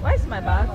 Where's my bag?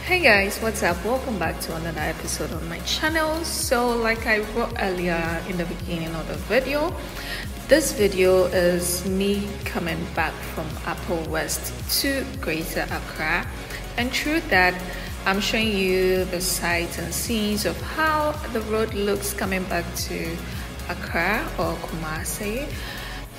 Hey guys, what's up? Welcome back to another episode on my channel. So like I wrote earlier in the beginning of the video, this video is me coming back from Upper West to Greater Accra, and through that I'm showing you the sights and scenes of how the road looks coming back to Accra or Kumasi.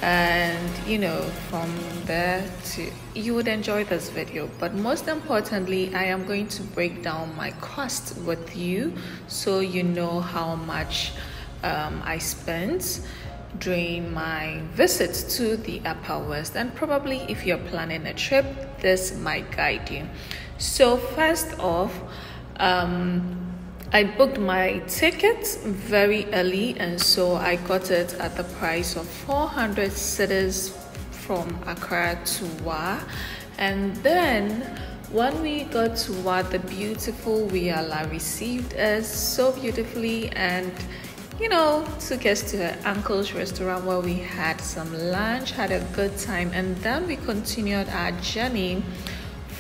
And you know, from there to you would enjoy this video, but most importantly I am going to break down my cost with you so you know how much I spent during my visit to the Upper West, and probably if you're planning a trip this might guide you. So first off, I booked my tickets very early, and so I got it at the price of 400 cedis from Accra to Wa. And then when we got to Wa, the beautiful Wiala received us so beautifully and, you know, took us to her uncle's restaurant where we had some lunch, had a good time, and then we continued our journey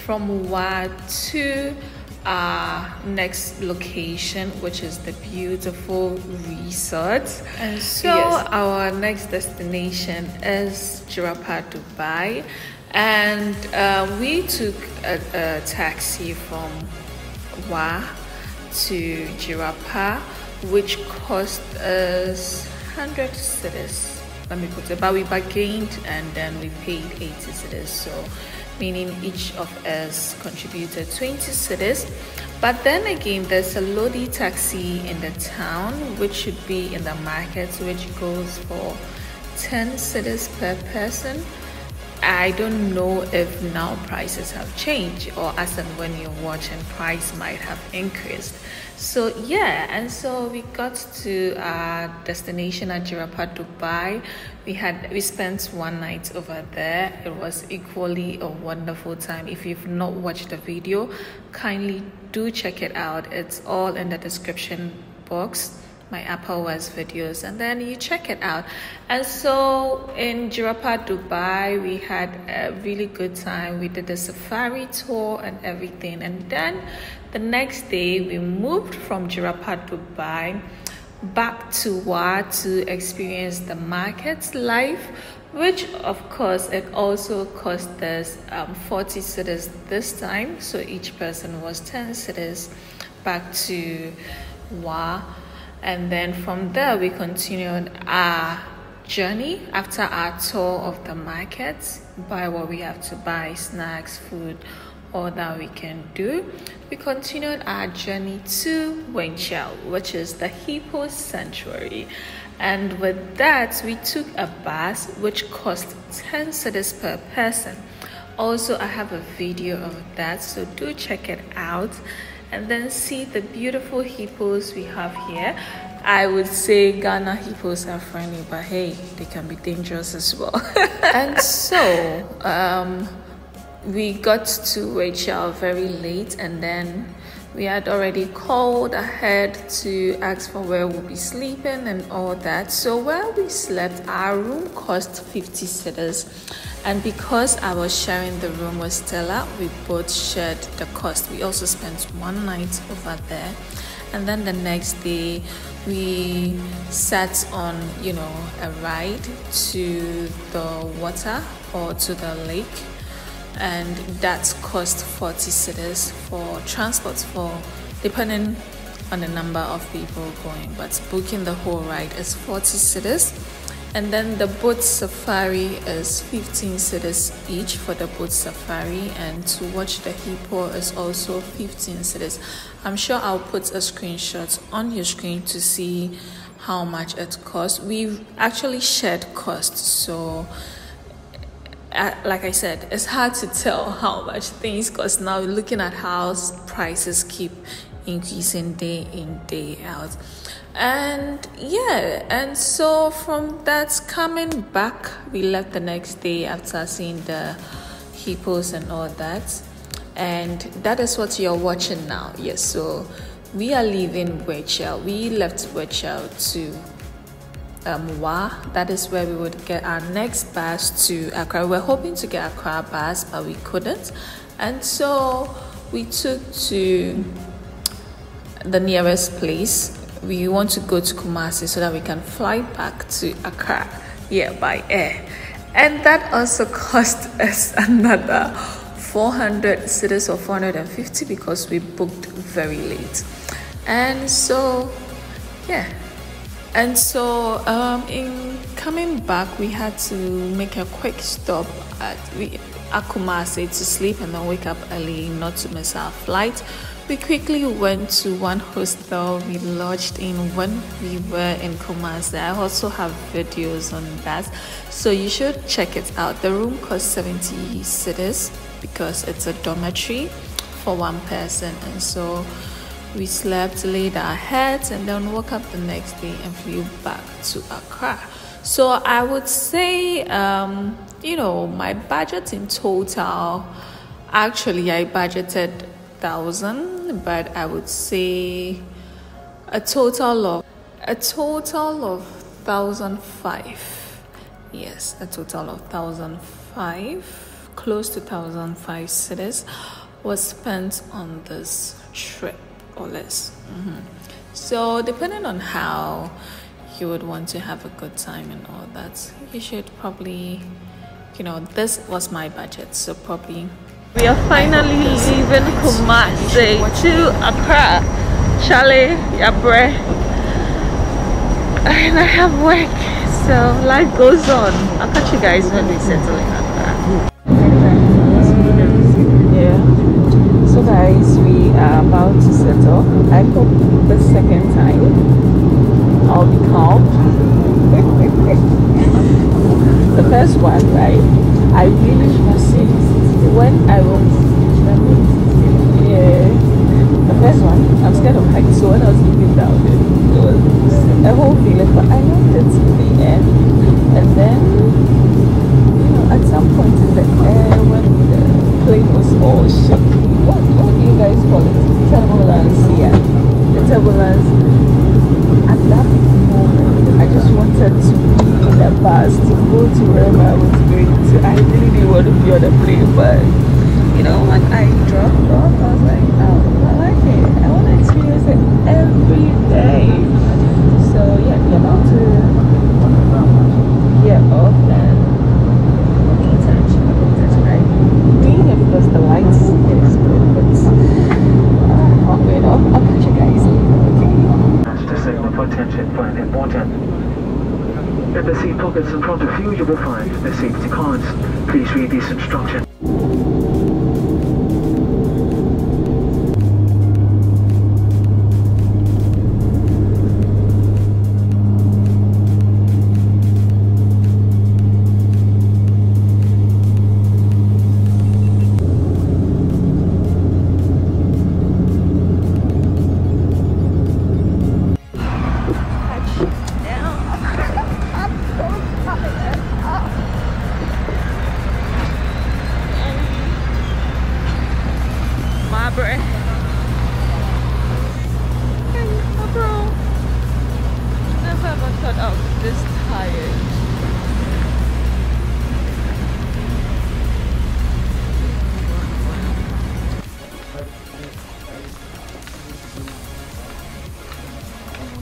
from Wa to our next location, which is the beautiful resort. And so yes, our next destination is Jirapa, Dubai, and we took a taxi from Wa to Jirapa, which cost us 100 cedis, let me put it, but we bargained and then we paid 80 cedis, so meaning each of us contributed 20 cedis. But then again, there's a Lorie taxi in the town, which should be in the market, which goes for 10 cedis per person. I don't know if now prices have changed, or as and when you're watching, price might have increased. So yeah, and so we got to our destination at Jirapa, Dubai. We spent one night over there. It was equally a wonderful time. If you've not watched the video, kindly do check it out. It's all in the description box, my Upper West videos, and then you check it out. And so in Jirapa, Dubai, we had a really good time. We did a safari tour and everything, and then the next day we moved from Jirapa, Dubai back to Wa to experience the market's life, which of course it also cost us 40 cedis this time, so each person was 10 cedis back to Wa. And then from there we continued our journey after our tour of the markets, buy what we have to buy, snacks, food, all that we can do. We continued our journey to Wenchel, which is the hippo sanctuary, and with that we took a bus which cost 10 cedis per person. Also, I have a video of that, so do check it out and then see the beautiful hippos we have here. I would say Ghana hippos are friendly, but hey, they can be dangerous as well. And so we got to Wenchel very late, and then we had already called ahead to ask for where we'll be sleeping and all that. So where we slept, our room cost 50 cedis, and because I was sharing the room with Stella, we both shared the cost. We also spent one night over there, and then the next day we sat on, a ride to the water or to the lake, and that cost 40 cedis for transport, for depending on the number of people going, but booking the whole ride is 40 cedis. And then the boat safari is 15 cedis each for the boat safari, and to watch the hippo is also 15 cedis. I'm sure I'll put a screenshot on your screen to see how much it costs. We've actually shared costs, so like I said, it's hard to tell how much things cost now, looking at how prices keep increasing day in, day out. And so from that, coming back, we left the next day after seeing the hippos and all that, and that is what you're watching now. Yes, so we are leaving Wechel. We left Wechel to Wa. That is where we would get our next bus to Accra. We were hoping to get Accra bus, but we couldn't, and so we took to the nearest place. We want to go to Kumasi so that we can fly back to Accra, by air, and that also cost us another 400 cedis or 450 because we booked very late. And so in coming back, we had to make a quick stop at Kumasi to sleep and then wake up early not to miss our flight. We quickly went to one hostel we lodged in when we were in Kumasi. I also have videos on that, so you should check it out. The room cost 70 cedis because it's a dormitory for one person, and so we slept, laid our heads, and then woke up the next day and flew back to Accra. So I would say, my budget in total, actually I budgeted 1,000, but I would say a total of 1,005. Yes, a total of 1,005, close to 1,005 cedis was spent on this trip, or less. So depending on how you would want to have a good time and all that, you should probably, this was my budget, so probably. We are finally leaving Kumasi to Accra. Charlie, Yabre, and I have work, so life goes on. I'll catch you guys when we settle in Accra. So guys, we are about to settle. I hope the second time I'll be calm. The first one, right? I really received when I was, the first one, I'm scared of heights, so when I was looking down, it was a whole feeling, but I loved it to the end. And then, at some point in the air, when the plane was all shaking, what do you guys call it? Turbulence, yeah. The turbulence. At that moment, I just wanted to be in the bus to go to wherever I was going to. I really didn't want to be on the plane, but when I dropped off, I was like, oh, I like it. I want to experience it every day. So yeah, we're about to get off and touch, right? Green here because the lights is good, but I'll wait off. I'll catch you guys later. To signal for attention, find important. In the seat pockets in front of you, you will find the safety cards. Please read these instructions.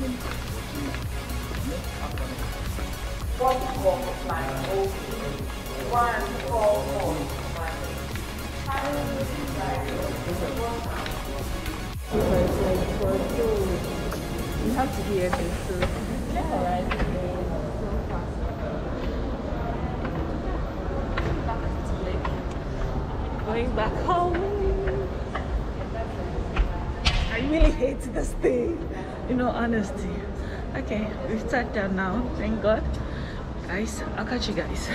You have to be able to. Alright. Going back home. I really hate this day, you know, honesty. Okay, we've sat down now, thank God. Guys, I'll catch you guys.